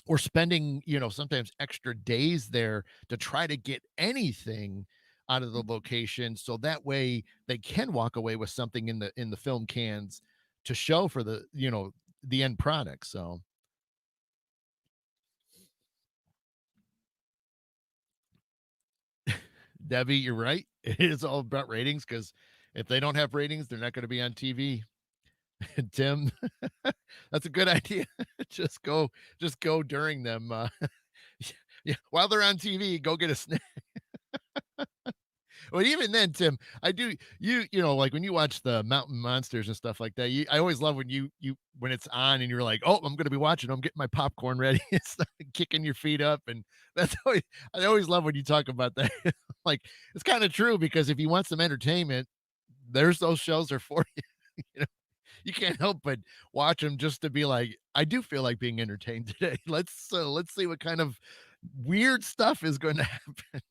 or spending, sometimes extra days there to try to get anything out of the location, so that way they can walk away with something in the film cans to show for the end product. So Debbie, you're right. It is all about ratings, because if they don't have ratings, they're not going to be on TV. Tim, that's a good idea. Just go during them. Yeah, while they're on TV, go get a snack. But even then, Tim, I do like when you watch the Mountain Monsters and stuff like that. I always love when you when it's on and you're like, oh, I'm gonna be watching. I'm getting my popcorn ready and stuff, and kicking your feet up, and that's always I always love when you talk about that. Like, it's kind of true, because if you want some entertainment, there's those shows are for you. You know, you can't help but watch them just to be like, I do feel like being entertained today. Let's see what kind of weird stuff is going to happen.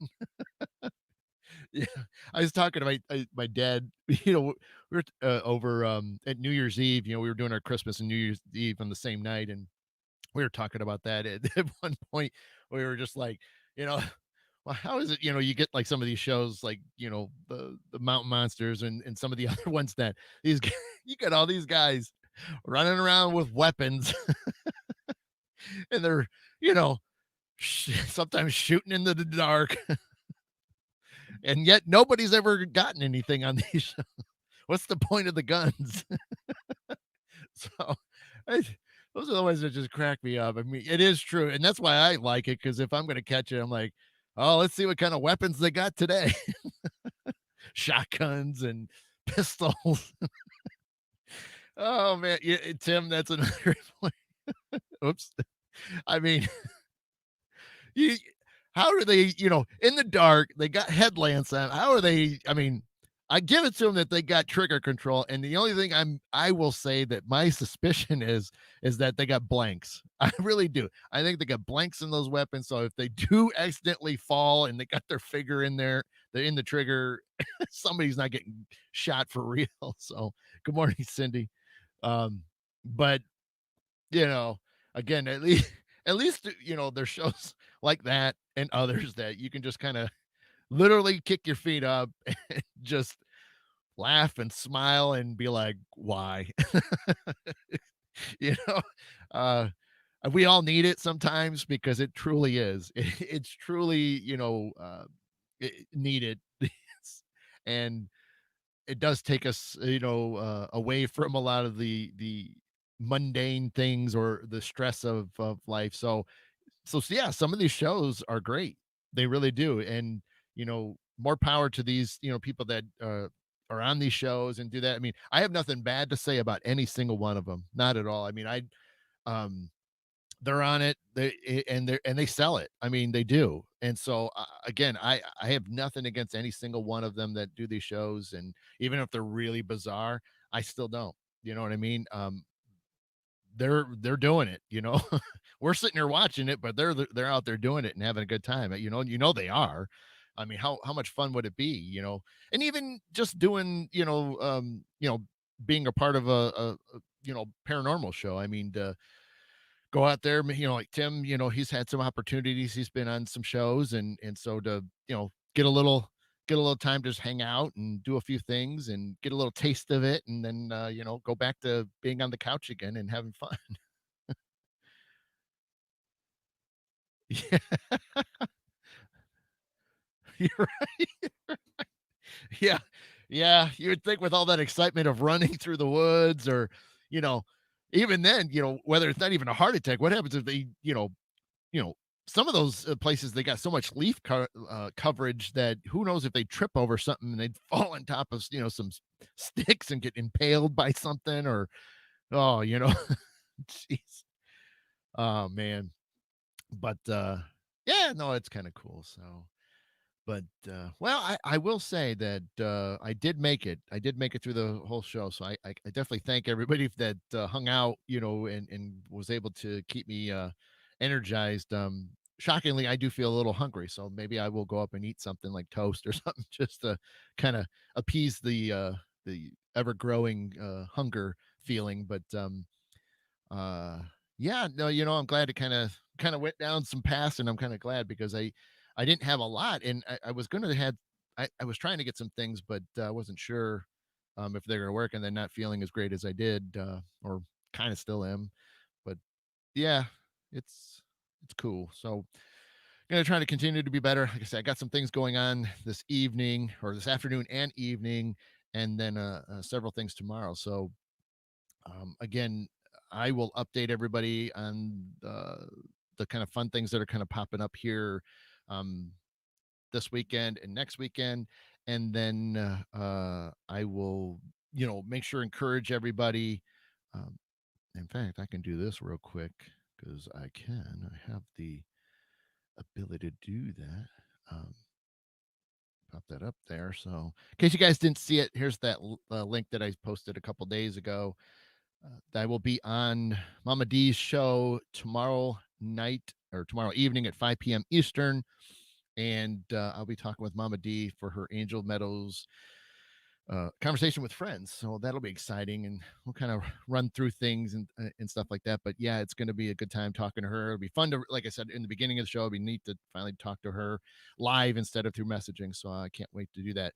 Yeah, I was talking to my dad. We were over at New Year's Eve. We were doing our Christmas and New Year's Eve on the same night, and we were talking about that. At one point, we were just like, you know, well, how is it? You get like some of these shows, like the Mountain Monsters and some of the other ones that you got all these guys running around with weapons, and they're you know sometimes shooting into the dark, and yet nobody's ever gotten anything on these shows. What's the point of the guns? So, I those are the ones that just crack me up. I mean, it is true, and that's why I like it, because if I'm gonna catch it, I'm like, "Oh, let's see what kind of weapons they got today." Shotguns and pistols. Oh, man, yeah, Tim, that's another point. Oops. I mean, you how are they, in the dark, they got headlamps on. How are they, I mean, I give it to them that they got trigger control, and the only thing I will say that my suspicion is that they got blanks. I really do. I think they got blanks in those weapons, so if they do accidentally fall and they got their finger in there, they're in the trigger, somebody's not getting shot for real. So, good morning, Cindy. But you know, again, at least there's shows like that and others that you can just kind of literally kick your feet up and just laugh and smile and be like, why? you know, uh, we all need it sometimes, because it truly is. It's truly, needed. And it does take us, away from a lot of the mundane things or the stress of life. So yeah, some of these shows are great. They really do. And more power to these people that are on these shows and do that. I mean, I have nothing bad to say about any single one of them. Not at all. I mean, um they're on it. They sell it. I mean, they do. And so again, I have nothing against any single one of them that do these shows, and even if they're really bizarre, I still don't. You know what I mean? They're doing it. We're sitting here watching it, but they're out there doing it and having a good time. They are. I mean, how much fun would it be? And even just doing, being a part of a paranormal show. I mean, go out there, like Tim, he's had some opportunities. He's been on some shows, and so to, get a little time to just hang out and do a few things and get a little taste of it, and then go back to being on the couch again and having fun. Yeah, you're right. Yeah. Yeah, you would think with all that excitement of running through the woods, or, you know, even then, whether it's not even a heart attack, what happens if they, you know, some of those places, they got so much coverage that who knows if they trip over something and they'd fall on top of, some sticks and get impaled by something, or, oh, jeez. Oh, man. But, yeah, no, it's kind of cool. So, but, well, I will say that, I did make it. I did make it through the whole show, so I definitely thank everybody that, hung out, and was able to keep me, energized. Shockingly, I do feel a little hungry, so maybe I will go up and eat something like toast or something just to kinda appease the ever-growing, hunger feeling. But, yeah, no, I'm glad it kinda went down some paths, and I'm kinda glad because I didn't have a lot, and I was gonna have I was trying to get some things, but I wasn't sure, if they're gonna work, and then not feeling as great as I did, or kinda still am. But yeah, it's cool. So, gonna try to continue to be better. Like I said, I got some things going on this evening, or this afternoon and evening, and then several things tomorrow. So, again, I will update everybody on the kind of fun things that are kind of popping up here, um, this weekend and next weekend. And then I will, make sure encourage everybody. Um, in fact, I can do this real quick because I can. I have the ability to do that. Um, Pop that up there. So, in case you guys didn't see it, here's that link that I posted a couple days ago. I will be on Mama D's show tomorrow night, or tomorrow evening at 5 p.m. Eastern. And I'll be talking with Mama D for her Angel Meadows conversation with friends. So that'll be exciting, and we'll kind of run through things and stuff like that. But yeah, it's going to be a good time talking to her. It'll be fun to, like I said in the beginning of the show, it'll be neat to finally talk to her live instead of through messaging. So I can't wait to do that.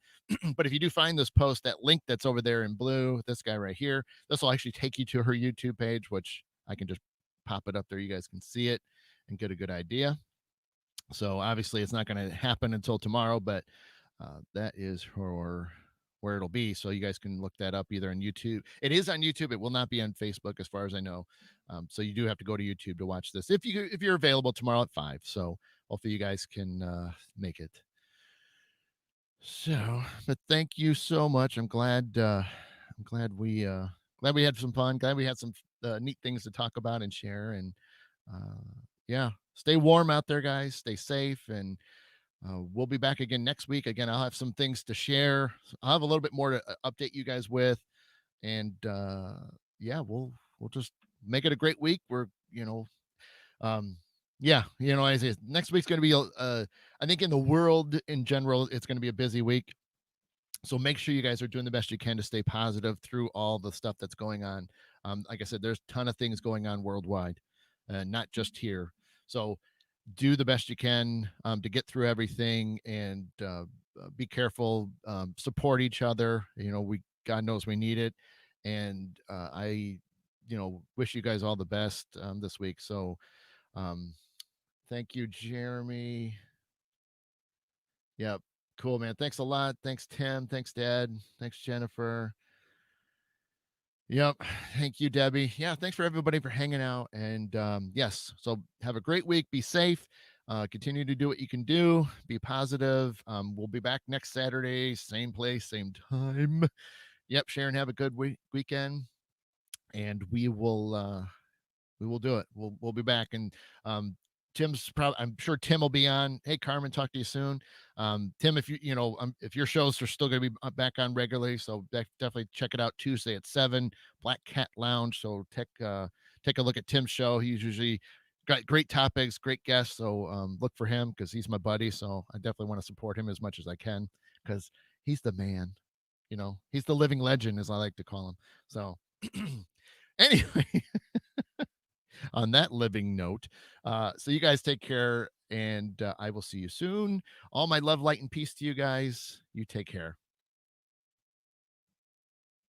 But if you do find this post, that link that's over there in blue, this guy right here, this will actually take you to her YouTube page, which I can just pop it up there. You guys can see it and get a good idea. So obviously, it's not going to happen until tomorrow, but that is her where it'll be. So you guys can look that up either on YouTube. It is on YouTube. It will not be on Facebook, as far as I know. So you do have to go to YouTube to watch this if you're available tomorrow at 5. So hopefully you guys can make it. So, but thank you so much. I'm glad we had some fun. Glad we had some neat things to talk about and share. And uh, yeah, stay warm out there, guys. Stay safe, and we'll be back again next week. Again, I'll have some things to share. I'll have a little bit more to update you guys with, and yeah, we'll just make it a great week. Um, yeah, I say next week's going to be I think in the world in general, it's going to be a busy week. So make sure you guys are doing the best you can to stay positive through all the stuff that's going on. Like I said, there's a ton of things going on worldwide, not just here. So do the best you can to get through everything, and be careful. Support each other. We God knows we need it, and I, wish you guys all the best this week. So um, thank you, Jeremy. Yep. Cool, man. Thanks a lot. Thanks, Tim. Thanks, Dad. Thanks, Jennifer. Yep. Thank you, Debbie. Yeah. Thanks for everybody for hanging out. And yes, so have a great week. Be safe. Continue to do what you can do. Be positive. We'll be back next Saturday, same place, same time. Yep. Sharon, have a good weekend. And we will We will do it. We'll be back. And Tim's probably, I'm sure Tim will be on. Hey Carmen, talk to you soon. Tim, if if your shows are still going to be back on regularly, so definitely check it out Tuesday at 7, Black Cat Lounge. So take a look at Tim's show. He's usually got great topics, great guests. So look for him because he's my buddy. So I definitely want to support him as much as I can because he's the man. He's the living legend, as I like to call him. So anyway, on that living note, so you guys take care, and I will see you soon. All my love, light, and peace to you guys. You take care.